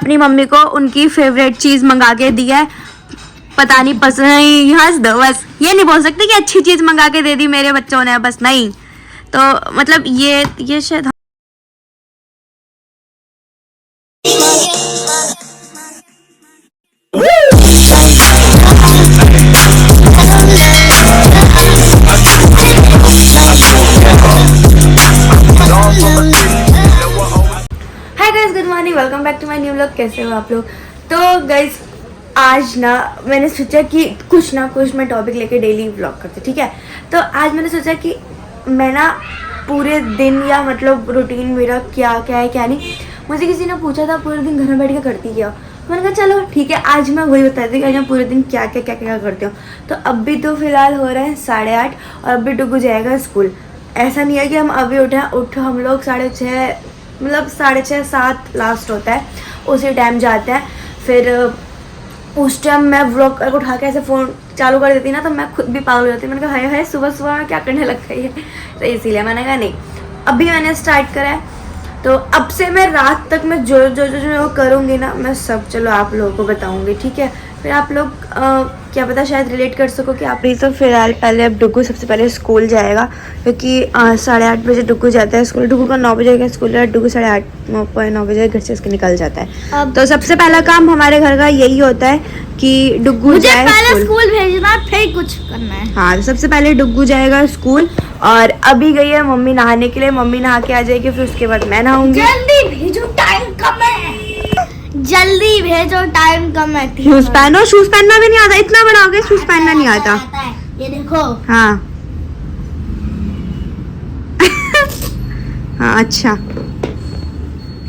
अपनी मम्मी को उनकी फेवरेट चीज मंगा के दी है। पता नहीं पसंद नहीं, हंस दो बस। ये नहीं बोल सकती कि अच्छी चीज मंगा के दे दी मेरे बच्चों ने, बस नहीं। तो मतलब ये शायद hi guys, good morning, welcome back to my new vlog. कैसे हो आप लोग? तो गाइस आज ना मैंने सोचा कि कुछ ना कुछ मैं टॉपिक लेके डेली व्लॉग करती, ठीक है। तो आज मैंने सोचा कि मैं ना पूरे दिन या मतलब रूटीन मेरा क्या क्या है क्या नहीं, मुझे किसी ने पूछा था पूरे दिन घर में बैठ के करती क्या। मैंने कहा चलो ठीक है, आज मैं वही बताती हूँ कि आज मैं पूरे दिन क्या क्या करती हूँ। तो अभी तो फिलहाल हो रहे हैं 8:30 और अभी डुगू जाएगा स्कूल। ऐसा नहीं है कि हम अभी उठो हम लोग 6:30 मतलब 6:30 7 लास्ट होता है, उसी टाइम जाते हैं। फिर उस टाइम मैं व्लॉग उठा के ऐसे फ़ोन चालू कर देती ना तो मैं खुद भी पागल हो जाती। मैंने कहा हाय हाय सुबह सुबह में क्या करने लग गई है। तो इसीलिए मैंने कहा नहीं, अभी मैंने स्टार्ट करा है तो अब से मैं रात तक मैं जो जो जो जो करूँगी ना मैं सब चलो आप लोगों को बताऊँगी, ठीक है। फिर आप लोग क्या पता शायद रिलेट कर सको कि आप भी। तो फिलहाल पहले अब डुगू सबसे पहले स्कूल जाएगा क्योंकि 8:30 बजे डुगू जाता है स्कूल। डुगू का 9 बजे का स्कूल है, डुगू 9:30 बजे घर से इसके निकल जाता है। तो सबसे पहला काम हमारे घर का यही होता है कि डुगू जाए पहले स्कूल भेजना फिर कुछ करना है। हाँ, तो सबसे पहले डुगू जाएगा स्कूल। और अभी गई है मम्मी नहाने के लिए, मम्मी नहा के आ जाएगी, फिर उसके बाद मैं नहाऊंगी। जल्दी भेजो, टाइम कम है। जल्दी भेजो, टाइम कम है। शूज पहनो, शूज पहनना भी नहीं आता, इतना बड़ा हो गया शूज पहनना नहीं आता। ये देखो। हाँ हाँ अच्छा।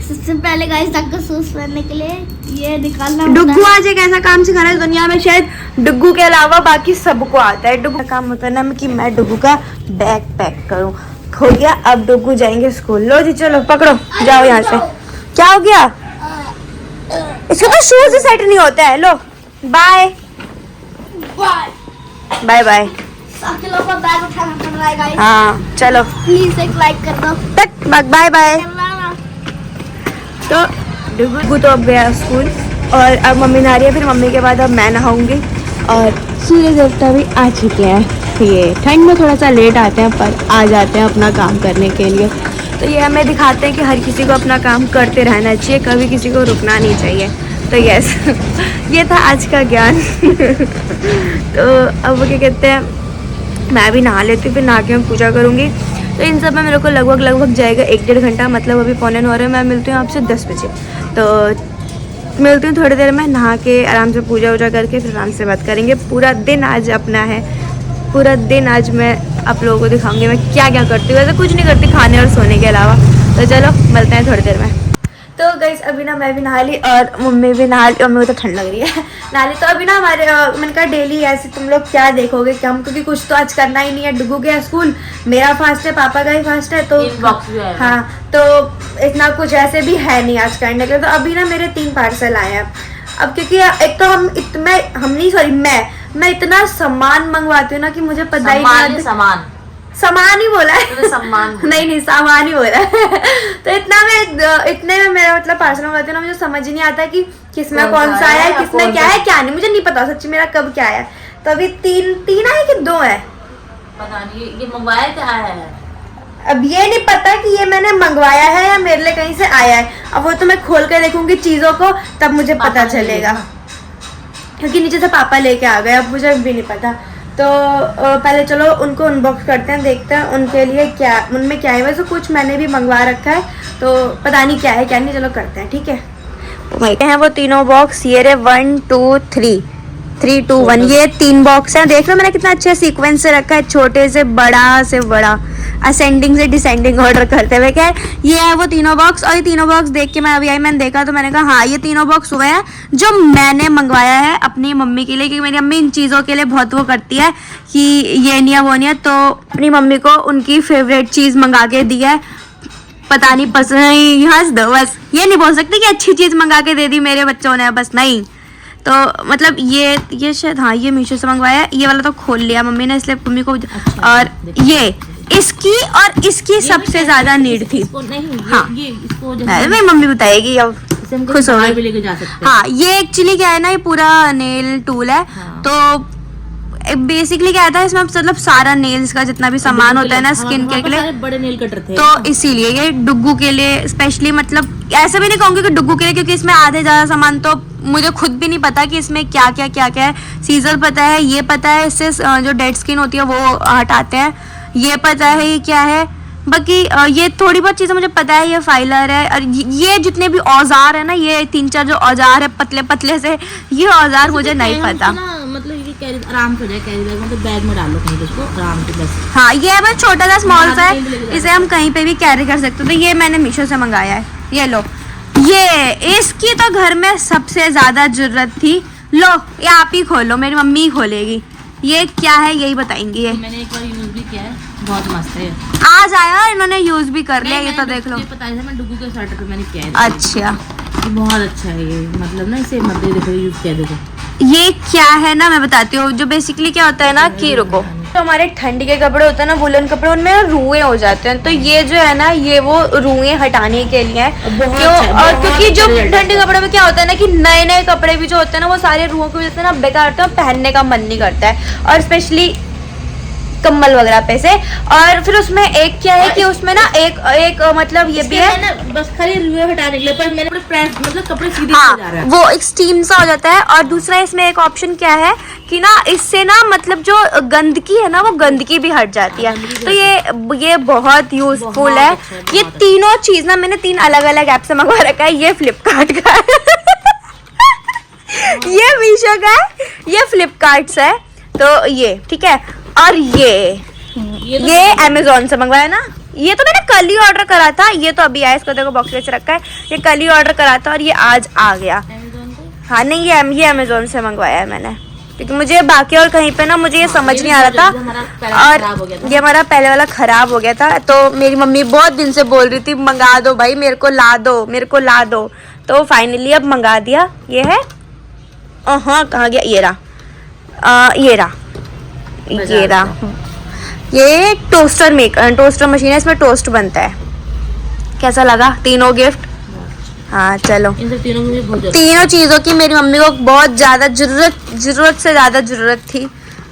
सबसे पहले गाइस आपको शूज पहनने के लिए ये निकालना डुग्गू आज एक ऐसा काम सिखा रहा है दुनिया में शायद डुग्गू के अलावा बाकी सबको आता है। डुग्गू का काम होता है ना कि मैं डुग्गू का बैग पैक करूं। हो गया, अब डुग्गू जाएंगे स्कूल। लो जी चलो पकड़ो, जाओ यहाँ से। क्या हो गया? इसके तो शूज ही सेट नहीं होता है। लो बाय बाय बाय। सबके लोगों को बैग उठाना पड़ रहा है गाइस। हाँ चलो, प्लीज एक लाइक कर दो। Bye bye. तो डुगू तो अब गया स्कूल और अब मम्मी नहा रही है, फिर मम्मी के बाद अब मैं नहाऊंगी। और सूर्य देवता भी आ चुके हैं। ये ठंड में थोड़ा सा लेट आते हैं पर आ जाते हैं अपना काम करने के लिए। तो ये हमें दिखाते हैं कि हर किसी को अपना काम करते रहना चाहिए, कभी किसी को रुकना नहीं चाहिए। तो यस ये था आज का ज्ञान। तो अब क्या कहते हैं, मैं भी नहा लेती हूँ, फिर नहा के मैं पूजा करूँगी। तो इन सब में मेरे को लगभग जाएगा 1-1.5 घंटा, मतलब अभी 9:45 है। मैं मिलती हूँ आपसे 10 बजे। तो मिलती हूँ थोड़ी देर में, नहा के आराम से पूजा वूजा करके फिर आराम से बात करेंगे। पूरा दिन आज अपना है, पूरा दिन आज मैं आप लोगों को दिखाऊंगी मैं क्या क्या करती हूँ। वैसे कुछ नहीं करती खाने और सोने के अलावा। तो चलो मिलते हैं थोड़ी देर में। तो गाइस अभी ना मैं भी नहा ली और मम्मी भी नहा ली। मम्मी को तो ठंड लग रही है नहा ली। तो अभी ना हमारे मैंने कहा डेली ऐसे तुम लोग क्या देखोगे कि हम, क्योंकि कुछ तो आज करना ही नहीं है। डुगू गया स्कूल, मेरा फास्ट है, पापा का ही फास्ट है। तो हाँ, तो इतना कुछ ऐसे भी है नहीं आज करने के लिए। तो अभी ना मेरे 3 पार्सल आए हैं। अब क्योंकि एक तो मैं इतना सामान मंगवाती हूँ ना कि मुझे पता ही नहीं। सामान ही बोला है नहीं सामान ही बोला है। तो इतने में मेरा मतलब पार्सल मंगवाती हूँ ना, मुझे समझ ही नहीं आता कि किसमें कौन सा आया है, किसमें क्या है क्या नहीं, मुझे नहीं पता सच्ची मेरा कब क्या आया। तो अभी 3 आए कि 2 है पता नहीं। ये मंगवाया क्या है? अब ये नहीं पता कि ये मैंने मंगवाया है या मेरे लिए कहीं से आया है। अब वो तो मैं खोल कर देखूंगी चीजों को, तब मुझे पता चलेगा, क्योंकि नीचे से पापा लेके आ गए। अब मुझे भी नहीं पता। तो पहले चलो उनको अनबॉक्स करते हैं, देखते हैं उनके लिए क्या, उनमें क्या है। वैसे कुछ मैंने भी मंगवा रखा है तो पता नहीं क्या है क्या नहीं। चलो करते हैं, ठीक है। हैं वो तीनों बॉक्स, ये रहे 1 2 3 3 2 1, ये 3 बॉक्स हैं। देख लो मैंने कितना अच्छे सीक्वेंस से रखा है, छोटे से बड़ा असेंडिंग से डिसेंडिंग ऑर्डर करते हुए। खैर ये है वो तीनों बॉक्स। और ये तीनों बॉक्स देख के मैं अभी आई, मैंने देखा तो मैंने कहा हाँ ये तीनों बॉक्स हुए हैं जो मैंने मंगवाया है अपनी मम्मी के लिए, क्योंकि मेरी मम्मी इन चीज़ों के लिए बहुत वो करती है कि ये नहीं है वो नहीं है। तो अपनी मम्मी को उनकी फेवरेट चीज़ मंगा के दी है। पता नहीं पसंद नहीं, हंस दो बस। ये नहीं बोल सकती कि अच्छी चीज़ मंगा के दे दी मेरे बच्चों ने, बस नहीं। तो मतलब ये शायद हाँ ये मीशो से मंगवाया। ये वाला तो खोल लिया मम्मी ने, इसलिए मम्मी को। और ये इसकी और इसकी सबसे ज्यादा नीड थी। नहीं, हाँ ये इसको मेरी मम्मी बताएगी अब। इससे हम खुश हो बाहर गई। भी लेके जा सकते हैं। हाँ, ये एक्चुअली क्या है ना, ये पूरा नेल टूल है। हाँ। तो बेसिकली क्या था इसमें, मतलब सारा नेल्स का जितना भी सामान होता है ना स्किन केयर के लिए, सारे बड़े नेल कटर थे तो इसीलिए ये डुग्गू के लिए स्पेशली, मतलब ऐसा भी नहीं कहूँगी कि डुग्गू के लिए, क्योंकि इसमें आधे ज़्यादा सामान तो मुझे खुद भी नहीं पता कि इसमें क्या क्या है। सीजर पता है, ये पता है, इससे जो डेड स्किन होती है वो हटाते हैं, ये पता है ये क्या है। बाकी ये थोड़ी बहुत चीज़ें मुझे पता है, ये फाइलर है, और ये जितने भी औजार है ना, ये 3-4 जो औजार है पतले पतले से, ये औजार मुझे नहीं पता। मतलब ये कैरी आराम से हो जाए, कैरी बैग मतलब बैग में डालो कहीं, इसको आराम से बस। हाँ, ये है बस छोटा सा स्मॉल सा कहीं भी लेके है, जा इसे हम कहीं पे भी कैरी कर सकते हो। तो ये मैंने मीशो से मंगाया है, ये लो। ये इसकी तो घर में सबसे ज्यादा जरूरत थी। लो, ये आप ही खोलो, मेरी मम्मी ही खोलेगी। ये क्या है यही बताएंगी ये। मैंने एक बार यूज भी किया है, बहुत मस्त है। आज आया इन्होंने यूज भी कर लिया, ये तो देख लो। ये पता है, मैं डुगू के स्टार्टर पे मैंने किया है। अच्छा, ये बहुत अच्छा है ये, मतलब ना इसे मत देखो, यूज किया देखो। ये क्या है ना, मैं बताती हूँ। जो बेसिकली क्या होता है ना कि रुको, तो हमारे ठंडी के कपड़े होते हैं ना, वुलन कपड़े, उनमें रुएं हो जाते हैं। तो ये जो है ना, ये वो रुएं हटाने के लिए है। क्यों? और क्योंकि जो ठंडी कपड़े में क्या होता है ना कि नए नए कपड़े भी जो होते हैं ना, वो सारे रुओं की वजह से ना बेकार होते हैं, पहनने का मन नहीं करता है। और स्पेशली कम्बल वगैरह पे से। और फिर उसमें एक क्या है कि उसमें ना एक मतलब ये भी है ना, बस खाली रुए हटाने के लिए, पर मैंने प्रेस मतलब कपड़े सीधे हाँ, जा रहा है। वो एक स्टीम सा हो जाता है। और दूसरा इसमें एक ऑप्शन क्या है कि ना, इससे ना मतलब जो गंदगी है ना, वो गंदगी भी हट जाती है। तो ये बहुत यूजफुल है। ये तीनों चीज ना मैंने 3 अलग अलग ऐप से मंगवा रखा है। ये फ्लिपकार्ट का है, ये मीशो का है, ये फ्लिपकार्ट से है। तो ये ठीक है। और ये अमेजोन से मंगवाया ना। ये तो मैंने कल ही ऑर्डर करा था, ये तो अभी आया, इसको देखो बॉक्स में रखा है। ये कल ही ऑर्डर करा था और ये आज आ गया। हाँ नहीं, ये अमेजोन से मंगवाया है मैंने, क्योंकि मुझे बाकी और कहीं पे ना मुझे ये समझ नहीं आ रहा था। और ये हमारा पहले वाला खराब हो गया था। तो मेरी मम्मी बहुत दिन से बोल रही थी मंगा दो भाई, मेरे को ला दो, मेरे को ला दो। तो फाइनली अब मंगा दिया। ये है, हाँ कहाँ गया, ये रहा, ये रहा। ये टोस्टर मशीन है, इसमें टोस्ट बनता है। कैसा लगा? तीनों गिफ्ट। हाँ चलो, इन सब तीनों की मुझे बहुत तीनों चीज़ों की मेरी मम्मी को बहुत ज़्यादा जरूरत से ज़्यादा जरूरत थी,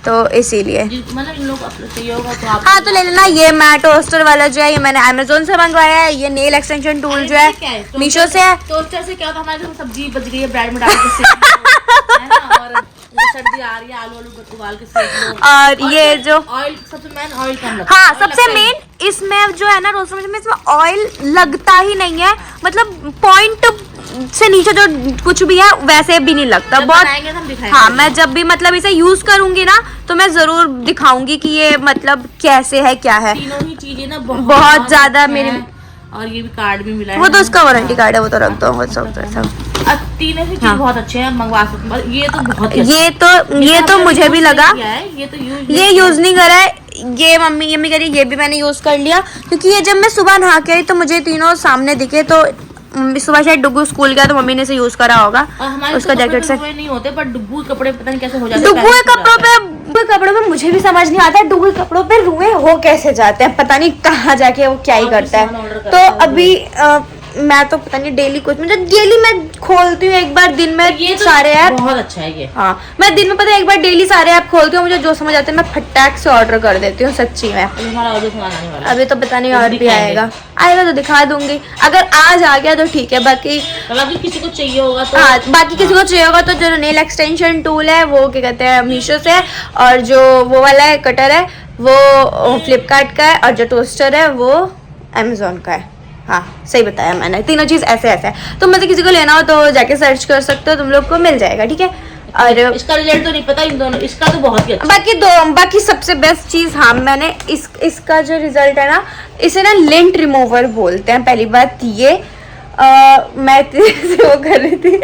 तो इसीलिए। मतलब इन लोग आपको चाहिए होगा तो आप हाँ तो ले लेना। ये मैं टोस्टर वाला जो है, ये मैंने अमेजोन से मंगवाया है। ये नेल एक्सटेंशन टूल जो है मीशो से है। टोस्टर से क्या होता है, हमारे घर में सब्जी बच गई है, ब्रेड में डाल के सेक लो, है ना, और सर्दी आ रही है, आलू उबाल के सेक लो। और ये जो ऑयल, सबसे मेन ऑयल कम लगता है। हाँ, सबसे मेन इसमें जो है ना, रोस्टर मशीन में इसमें ऑयल लगता ही नहीं है। मतलब पॉइंट से नीचे जो कुछ भी है वैसे भी नहीं लगता। बहुत हाँ, मैं जब भी मतलब इसे यूज करूंगी ना, तो मैं जरूर दिखाऊंगी कि ये मतलब कैसे है, क्या है। तीनों ही चीजें ना बहुत ज्यादा मेरी। और ये भी कार्ड भी मिला है, वो तो उसका वारंटी कार्ड है, वो तो रख दो। वो सब तीनों ही चीज बहुत अच्छे हैं, मंगवा सकते हैं। ये तो बहुत ही ये तो मुझे भी लगा। ये यूज नहीं करा है। ये मम्मी करी, ये भी मैंने यूज कर लिया, क्योंकि ये जब मैं सुबह नहा के आई तो मुझे तीनों सामने दिखे। तो सुबह शायद डुग्गू स्कूल गया तो मम्मी ने इसे यूज करा होगा उसका जैकेट से। नहीं होते, पर डुग्गू कपड़े पता नहीं कैसे हो जाते हैं। डुग्गू कपड़ों पे मुझे भी समझ नहीं आता है, डुग्गू कपड़ों पे रुएं हो कैसे जाते हैं, पता नहीं कहाँ जाके वो क्या ही करता है। तो अभी मैं तो पता नहीं डेली कुछ, मतलब डेली मैं खोलती हूँ एक बार दिन में ये तो सारे ऐप। बहुत अच्छा है ये। हाँ, मैं दिन में पता है एक बार डेली सारे ऐप खोलती हूँ, मुझे जो समझ आते हैं मैं फटाक से ऑर्डर कर देती हूँ, सच्ची में। हमारा ऑर्डर सामान आने वाला है। अभी तो पता नहीं और भी आएगा तो दिखा दूंगी। अगर आज आ गया तो ठीक है, बाकी किसी को चाहिए होगा तो हाँ, बाकी किसी को चाहिए होगा तो जो नेल एक्सटेंशन टूल है वो क्या कहते हैं मीशो से है, और जो वो वाला है कटर है वो फ्लिपकार्ट का है, और जो टोस्टर है वो अमेजोन का है। हाँ सही बताया मैंने, तीनों चीज ऐसे है। तो मतलब किसी को लेना हो तो जाके सर्च कर सकते हो, तुम लोग को मिल जाएगा, ठीक है। और इसका रिजल्ट तो नहीं पता इन दोनों, इसका तो बहुत ही अच्छा। बाकी सबसे बेस्ट चीज, हाँ मैंने इसका जो रिजल्ट है ना, इसे ना लिंट रिमूवर बोलते हैं। पहली बात ये मैं वो कर रही थी,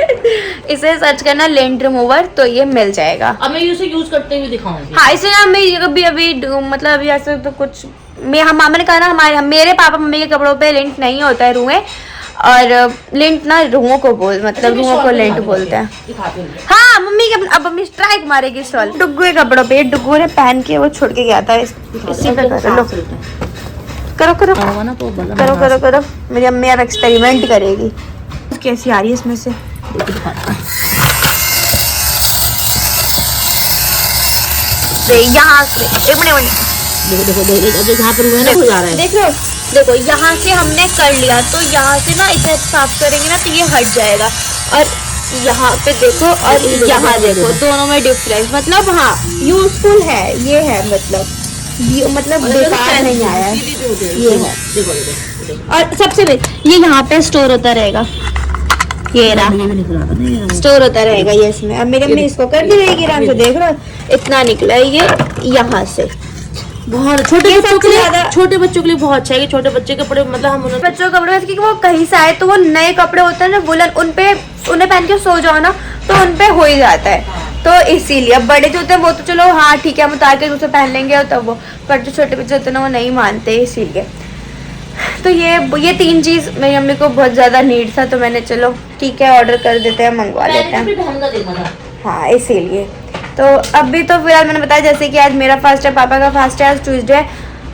इसे सर्च करना लिंट रिमूवर, तो ये मिल जाएगा। अब मैं इसे यूज करते हुए दिखाऊंगी। हाँ, इसे ना मैं अभी मतलब अभी ऐसे तो कुछ मामा ने कहा ना, मेरे पापा मम्मी के कपड़ों पे लिंट नहीं होता है, रुएं। और लिंट ना रुओं को मतलब रुओं को लिंट बोलते हैं। हाँ मम्मी के, अब मम्मी स्ट्राइक मारेगी स्टॉल। डुग्गू के कपड़ों पे डुग्गू ने पहन के वो छोड़ के गया था, इसी पे करो। मेरी अम्मी अब एक्सपेरिमेंट करेगी। कैसी आ रही है इसमें से। यहाँ से एक मिनट, देखो यहाँ पर हुआ है ना, हो जा रहा है। देख रहे हो, देखो यहाँ से हमने कर लिया, तो यहाँ से ना इसे साफ करेंगे ना तो ये हट जाएगा। और यहाँ पे देखो और यहाँ देखो, दोनों में डिफरेंस, मतलब हाँ यूजफुल है, ये है मतलब बेकार नहीं आया है, ये है। और सबसे बेस्ट ये यहाँ पे स्टोर होता रहेगा, ये रहा स्टोर होता रहेगा ये इसमें। अब मेरी अम्मी इसको कर दी रहेगी आराम से, देख रहे हो इतना निकला है ये यहाँ से। बहुत छोटे बच्चों के लिए, छोटे बच्चों के लिए बहुत अच्छा है कि छोटे बच्चे के कपड़े, मतलब हम उन्हें बच्चों के कपड़े क्योंकि वो कहीं से आए तो वो नए कपड़े होते हैं ना वुलन, उन्हें पहन के सो जाओ ना तो उन पे हो ही जाता है, तो इसीलिए। बड़े जो होते हैं वो तो चलो हाँ ठीक है हम उतार के उसे पहन लेंगे, और तब वो, पर जो छोटे बच्चे होते हैं ना वो नहीं मानते, इसीलिए। तो ये 3 चीज़ मेरी मम्मी को बहुत ज़्यादा नीड था, तो मैंने चलो ठीक है ऑर्डर कर देते हैं, मंगवा लेते हैं। हाँ इसीलिए। तो अभी तो फिलहाल मैंने बताया जैसे कि आज मेरा फास्ट है, पापा का फास्ट है, आज ट्यूसडे है,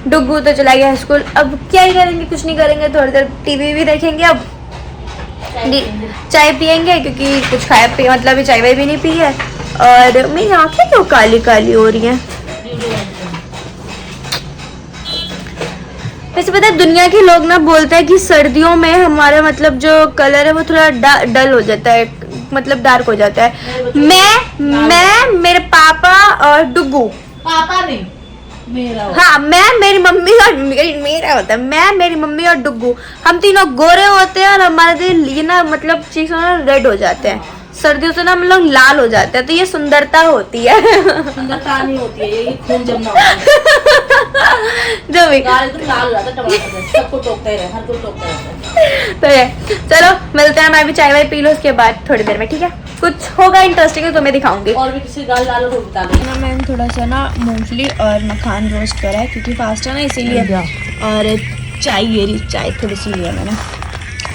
डुग्गू तो चला गया स्कूल। अब क्या ही करेंगे, कुछ नहीं करेंगे, थोड़ी देर टीवी भी देखेंगे, अब चाय पियेंगे क्योंकि कुछ खाया पिया मतलब अभी चाय वाय भी नहीं पी है। और मेरी आँखें क्यों काली काली हो रही हैं। वैसे पता है दुनिया के लोग ना बोलते हैं कि सर्दियों में हमारा मतलब जो कलर है वो थोड़ा डल हो जाता है, मतलब डार्क हो जाता है। मैं मेरे पापा और डुग्गू, पापा नहीं मेरा, हाँ मैं मेरी मम्मी और मेरा होता है, मैं मेरी मम्मी और डुग्गू, हम तीनों गोरे होते हैं और हमारे दिल ये ना मतलब चीज़ ना रेड हो जाते हैं, सर्दियों से ना हम लोग लाल हो जाते हैं, तो ये सुंदरता होती है। सुंदरता नहीं होती है, ये खून जमना होता है। जो भी गाल एकदम लाल हो जाता है टमाटर से, सबको टोकता ही रहे, हर कोई टोकता रहता है। तो ये चलो मिलते हैं, मैं भी चाय वाय पी लो उसके बाद थोड़ी देर में, ठीक है। कुछ होगा इंटरेस्टिंग तो मैं दिखाऊंगी। और भी किसी गाल लाल हो बता दो ना मैंने थोड़ा सा ना मूंगफली और मखान रोस्ट करा है क्योंकि फास्ट है ना इसीलिए, और चाय ये रही चाय थोड़ी सी लिया मैंने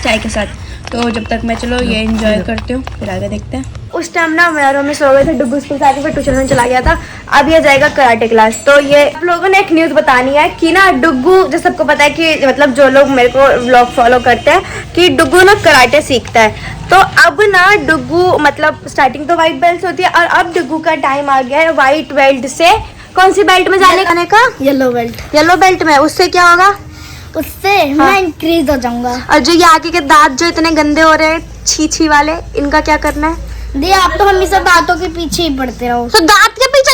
चाय के साथ। तो जब तक मैं चलो ये एंजॉय करती हूँ, फिर आगे देखते हैं। उस टाइम ना मेरे में सो गए थे, डुग्गू स्कूल से आके फिर ट्यूशन में चला गया था, अब ये जाएगा कराटे क्लास। तो ये आप लोगों ने एक न्यूज़ बतानी है कि ना डुग्गू, जो सबको पता है कि मतलब जो लोग मेरे को व्लॉग फॉलो करते हैं कि डुग्गू ना कराटे सीखता है। तो अब ना डुग्गू मतलब स्टार्टिंग तो वाइट बेल्ट होती है, और अब डुग्गू का टाइम आ गया है वाइट बेल्ट से कौन सी बेल्ट में जाने का, येलो बेल्ट। येलो बेल्ट में। उससे क्या होगा, उससे मैं इंक्रीज हो जाऊंगा। और जो ये आगे के दांत जो इतने गंदे हो रहे हैं छी वाले, इनका क्या करना है। दी आप तो हमेशा दांतों के पीछे ही पड़ते रहो। तो दांत के पीछे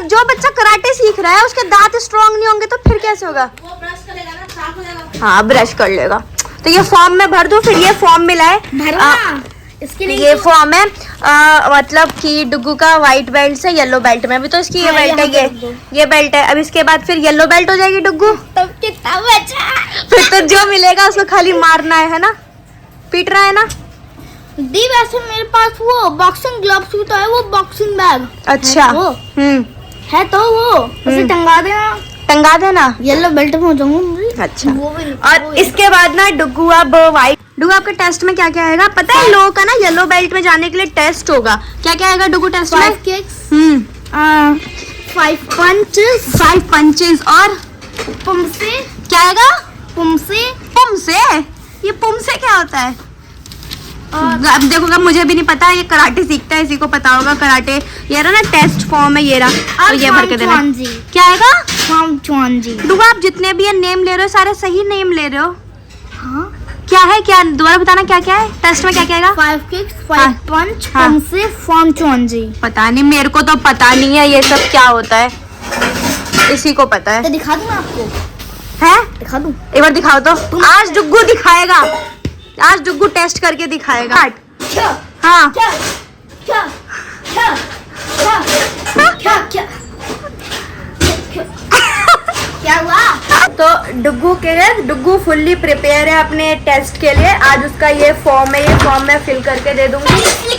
जो बच्चा कराटे सीख रहा है उसके दांत स्ट्रांग नहीं होंगे तो फिर कैसे होगा। वो ब्रश करेगा ना, साफ हो जाएगा। हाँ ब्रश कर लेगा। तो ये फॉर्म में भर दूं, फिर ये फॉर्म मिला है, इसके लिए ये फॉर्म है मतलब कि डुग्गू का व्हाइट बेल्ट से येलो बेल्ट में। अभी तो इसकी ये बेल्ट है, ये बेल्ट है। अब इसके बाद फिर येलो बेल्ट हो जाएगी डुग्गू, तब कितना बचा। फिर तो जो मिलेगा उसको खाली मारना है ना, पीट रहा है ना। दी वैसे मेरे पास वो बॉक्सिंग ग्लव्स भी तो है, वो बॉक्सिंग बैग। अच्छा है वो है तो वो उसे टंगा देना, येलो बेल्ट में हो जाऊंगा। अच्छा वो भी और इसके बाद ना डुग्गू अब वाइट। डुग्गू आपके टेस्ट में क्या क्या आएगा पता है। लोगों का ना येलो बेल्ट में जाने के लिए टेस्ट होगा, क्या क्या आएगा डुग्गू टेस्ट में। 5 किक्स, 5 पंचेस और पुमसे। क्या आएगा, पुमसे। ये पुमसे क्या होता है। अब देखो मुझे भी नहीं पता, ये कराटे सीखता है, इसी को पता होगा कराटे। ये रहा ना टेस्ट फॉर्म है, ये रहा, और ये भर के देना। क्या आएगा, डुग्गू आप जितने भी ये नेम ले रहे हो सारे सही नेम ले रहे हो। हाँ क्या है, क्या दोबारा बताना क्या क्या है टेस्ट में, क्या क्या आएगा। 5 किक्स, 5 पंच, पुमसे, फॉर्म चुआंजी। पता नहीं, मेरे को तो पता नहीं है ये सब क्या होता है, इसी को पता है। तो दिखा दूं आपको, है दिखा दूं एक बार दिखाओ तो। आज डुग्गू दिखाएगा, आज डुग्गू टेस्ट करके दिखाएगा। हाँ क्या क्या क्या क्या क्या क्या हुआ। तो डुग्गू फुल्ली प्रिपेयर है अपने टेस्ट के लिए। आज उसका ये फॉर्म है, ये फॉर्म मैं फिल करके दे दूंगी।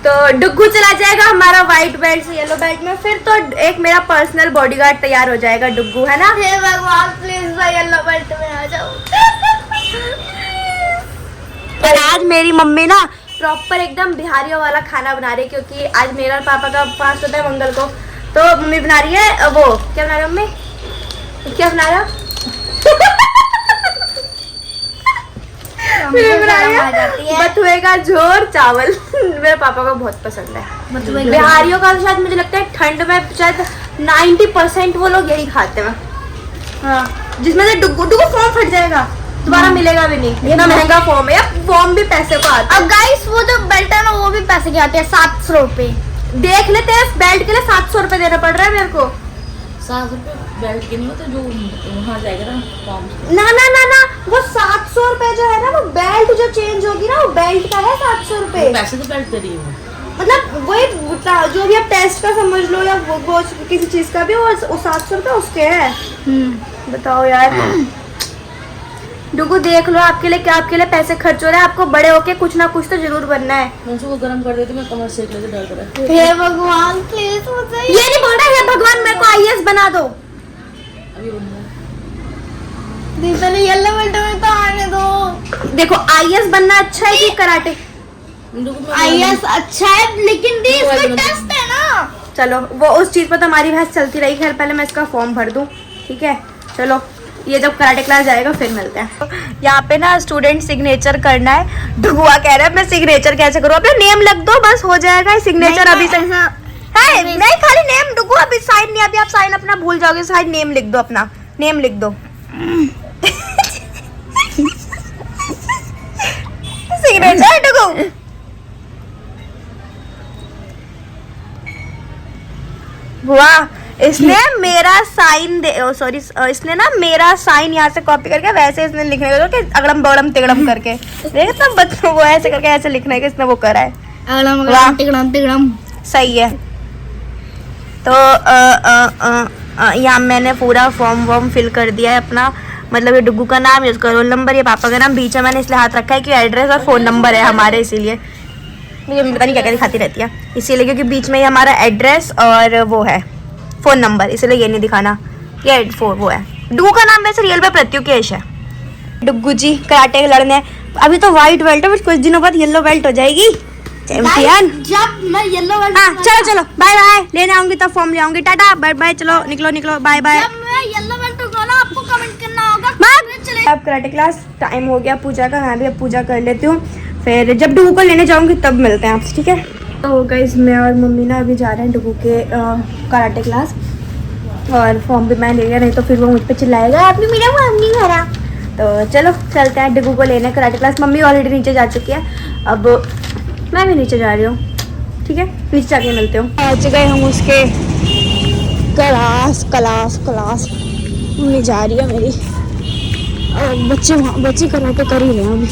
तो डुग्गू चला जाएगा हमारा व्हाइट बेल्ट से येलो बेल्ट में, फिर तो एक मेरा पर्सनल बॉडीगार्ड तैयार हो जाएगा डुग्गू, है ना। हे भगवान प्लीज मैं येलो बेल्ट में आ जाऊं। और आज मेरी मम्मी ना प्रॉपर एकदम बिहारियों वाला खाना बना रही है, क्योंकि आज मेरा और पापा का फास्ट होता है मंगल को। तो मम्मी बना रही है वो, क्या बना रही है मम्मी, क्या बना रहा बथुए का झोर चावल मेरे पापा को बहुत पसंद है। बिहारियों का तो शायद मुझे लगता है ठंड में शायद 90% वो लोग यही खाते हैं। हाँ, जिसमें से डुगू फॉर्म फट जाएगा, दोबारा मिलेगा भी नहीं, इतना महंगा फॉर्म है। फॉर्म भी पैसे को आता है। अब गाइस वो जो बेल्ट है ना वो भी पैसे के आते हैं, 700 रुपए। देख लेते हैं, बेल्ट के लिए 700 रुपए देना पड़ रहा है मेरे को। 7 रुपए बेल्ट के नहीं होते, जो वहाँ जाएगा ना फॉर्म। ना ना ना ना, वो 700 रुपए जो है ना, वो बेल्ट जो चेंज होगी ना, वो बेल्ट का है 700 रुपए। पैसे तो बेल्ट दे रही है मतलब वही जो भी आप टेस्ट का समझ लो या वो किसी चीज का भी, वो 700 रुपए उसके है। बताओ यार। डुगू देख लो, आपके लिए क्या, आपके लिए पैसे खर्च हो रहे हैं। आपको बड़े होके कुछ ना कुछ तो जरूर बनना है। मैं उसको गरम कर देती, मैं कमर सेक लेके डर कर। हे भगवान प्लीज मुझे ये नहीं बोल रहा है भगवान मेरे को आईएएस बना दो। अभी बनना पहले येलो बेल्ट में तो आने दो। देखो आईएएस बनना अच्छा है कि कराटे? आईएएस अच्छा है लेकिन दी इसमें टेस्ट है ना। चलो वो उस चीज पर तो हमारी बहस चलती रही। खैर पहले मैं इसका फॉर्म भर दूं, ठीक है? चलो ये जब कराटे क्लास जाएगा फिर मिलते हैं। यहाँ पे ना स्टूडेंट सिग्नेचर करना है। डुगुआ कह रहा है मैं सिग्नेचर कैसे करूँ? अपना नेम लिख दो बस हो जाएगा सिग्नेचर। अभी से है नहीं, खाली नेम। डुगुआ अभी साइन नहीं, अभी आप साइन अपना भूल जाओगे। साइन नेम लिख दो, अपना नेम लिख दो। सिग्नेचर डुगू। वाह, इसने मेरा साइन सॉरी इसने ना मेरा साइन यहाँ से कॉपी करके वैसे इसने लिखने का कि अगड़म बगड़म तिगड़म करके देख तब बच्चों वो ऐसे करके ऐसे लिखने का इसने वो करा है। अगड़म बगड़म तिगड़म तिगड़म सही है। तो यहाँ मैंने पूरा फॉर्म फिल कर दिया है अपना। मतलब ये डुगू का नाम, इसका रोल नंबर, ये पापा का नाम। बीच में मैंने इसलिए हाथ रखा है कि एड्रेस और फ़ोन नंबर है हमारे, इसीलिए मुझे पता नहीं क्या क्या दिखाती रहती है, इसीलिए क्योंकि बीच में ही हमारा एड्रेस और वो है फ़ोन नंबर, इसलिए ये नहीं दिखाना। ये वो है। डुगू का नाम वैसे रियल में प्रत्युकेश है। डुगू जी कराटे लड़ने, अभी तो वाइट बेल्ट है, कुछ दिनों बाद येलो बेल्ट हो जाएगी चैंपियन। जब मैं येलो बेल्ट हाँ चलो चलो बाय बाय, लेने आऊंगी तब फॉर्म ले आऊंगी। टाटा बाय बाय, चलो निकलो निकलो बाय बाय। जब मैं येलो बेल्ट होगा ना आपको कमेंट करना होगा। अब कराटे क्लास टाइम हो गया पूजा का। मैं भी अब पूजा कर लेती हूँ, फिर जब डुगू को लेने जाऊंगी तब मिलते हैं आपसे, ठीक है? तो गाइस मैं और मम्मी ना अभी जा रहे हैं डुगू के कराटे क्लास, और फॉर्म भी मैं ले लिया, नहीं तो फिर वो मुझ पर चिल्लाएगा आपने मेरा फॉर्म नहीं भरा। तो चलो चलते हैं डुगू को लेने कराटे क्लास। मम्मी ऑलरेडी नीचे जा चुकी है, अब मैं भी नीचे जा रही हूँ, ठीक है? नीचे जाके मिलते हो। पहुँच गए हम उसके क्लास। मम्मी जा रही है मेरी, और बच्चे कराटे कर ही रहे हैं अभी।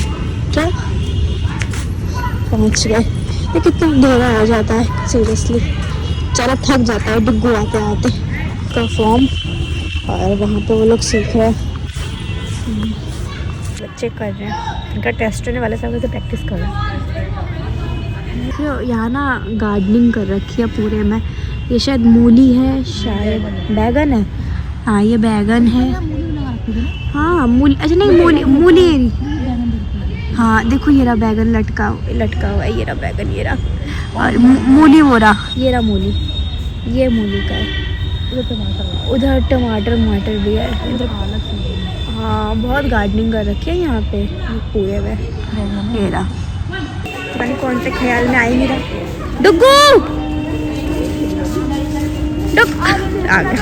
क्या पहुँच गए। ये कितना अंधेरा हो जाता है सीरियसली, चलो थक जाता है डुगू आते आते का फॉर्म। और वहाँ पे वो लोग सीख रहे हैं, बच्चे कर रहे हैं, इनका टेस्ट होने वाले सब से प्रैक्टिस कर रहे हैं। यहाँ ना गार्डनिंग कर रखी है पूरे में। ये शायद मूली है, शायद बैगन है। हाँ ये बैगन है। हाँ मूली, अच्छा नहीं मूली। हाँ देखो ये रहा बैगन लटका हुआ है, ये रहा बैगन, ये रहा। और मूली वो रहा, ये रहा मूली, ये मूली का है। उधर टमाटर भी है। हाँ बहुत गार्डनिंग कर रखी है यहाँ पे पूरे में। ये रहा, पता नहीं कौन से ख्याल में आई मेरा। डुगू आ गया।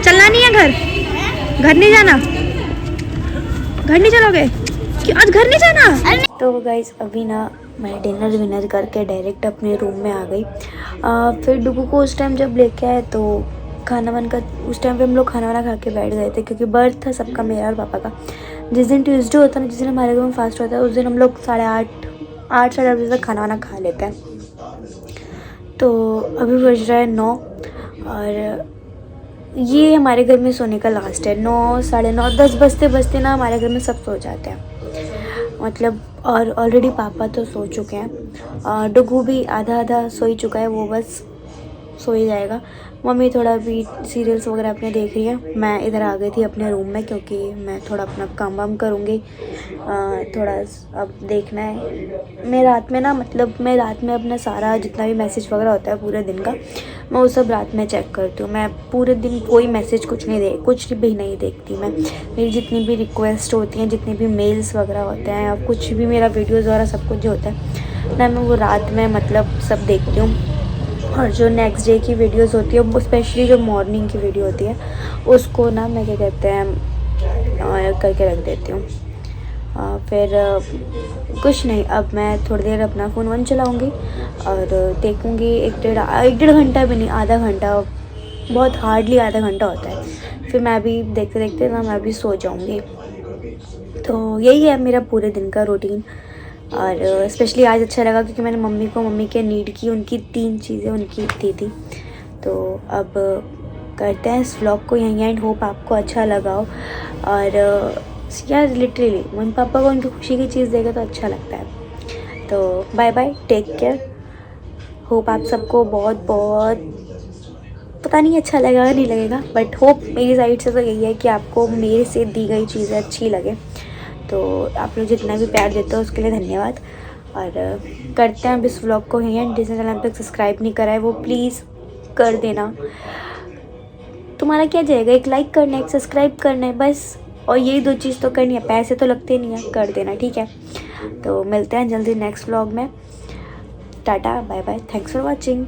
चलना नहीं है घर नहीं जाना? घर नहीं चलोगे? क्यों आज घर नहीं जाना? तो गाइस अभी ना मैं डिनर करके डायरेक्ट अपने रूम में आ गई। फिर डुगू को उस टाइम जब लेके आए तो खाना बनकर उस टाइम पे हम लोग खाना वाना खा के बैठ गए थे, क्योंकि बर्थ था सबका, मेरा और पापा का। जिस दिन ट्यूसडे होता है ना, जिस दिन हमारे घर में फास्ट होता है, उस दिन हम लोग 8:30 साढ़े 8 बजे तक खाना वाना खा लेते हैं। तो अभी बज रहा है 9, और ये हमारे घर में सोने का लास्ट है। 9 साढ़े 9 10 बजते ना हमारे घर में सब सो जाते हैं, मतलब। और ऑलरेडी पापा तो सो चुके हैं, डुगू भी आधा सो ही चुका है। वो बस सो ही जाएगा। मम्मी थोड़ा भी सीरियल्स वगैरह अपने देख रही है। मैं इधर आ गई थी अपने रूम में क्योंकि मैं थोड़ा अपना काम वाम करूँगी। थोड़ा अब देखना है मैं रात में ना, मतलब मैं रात में अपना सारा जितना भी मैसेज वगैरह होता है पूरे दिन का, मैं वो सब रात में चेक करती हूँ। मैं पूरे दिन कोई मैसेज कुछ भी नहीं देखती मैं। मेरी जितनी भी रिक्वेस्ट होती हैं, जितने भी मेल्स वगैरह होते हैं, या कुछ भी मेरा वीडियोज़ वगैरह सब कुछ जो होता है ना, मैं वो रात में मतलब सब देखती हूँ। और जो नेक्स्ट डे की वीडियोस होती है, वो स्पेशली जो मॉर्निंग की वीडियो होती है, उसको ना मैं क्या कहते हैं करके रख देती हूँ। फिर कुछ नहीं, अब मैं थोड़ी देर अपना फ़ोन वन चलाऊँगी और देखूँगी। एक डेढ़ घंटा भी नहीं, आधा घंटा, बहुत हार्डली आधा घंटा होता है। फिर मैं भी देखते देखते ना मैं भी सो जाऊँगी। तो यही है मेरा पूरे दिन का रूटीन। और स्पेशली आज अच्छा लगा क्योंकि मैंने मम्मी के नीड की, उनकी 3 चीज़ें उनकी दी थी। तो अब करते हैं इस व्लॉग को यहीं एंड। होप आपको अच्छा लगा हो। और यार लिटरली मम्मी पापा को उनकी खुशी की चीज़ देगा तो अच्छा लगता है। तो bye bye, take care. Hope आप सबको बहुत बहुत, पता नहीं अच्छा लगेगा नहीं लगेगा, बट होप मेरी साइड से तो यही है कि आपको मेरे से दी गई चीज़ें अच्छी लगे। तो आप लोग जितना भी प्यार देते हो उसके लिए धन्यवाद। और करते हैं अब इस व्लॉग को यहीं एंड। जिसने चैनल तक सब्सक्राइब नहीं करा है वो प्लीज़ कर देना। तुम्हारा क्या जाएगा, एक लाइक करना है, एक सब्सक्राइब करना है बस। और यही 2 चीज़ तो करनी है, पैसे तो लगते नहीं है, कर देना, ठीक है। तो मिलते हैं जल्दी नेक्स्ट व्लॉग में। Tata bye bye, thanks for watching.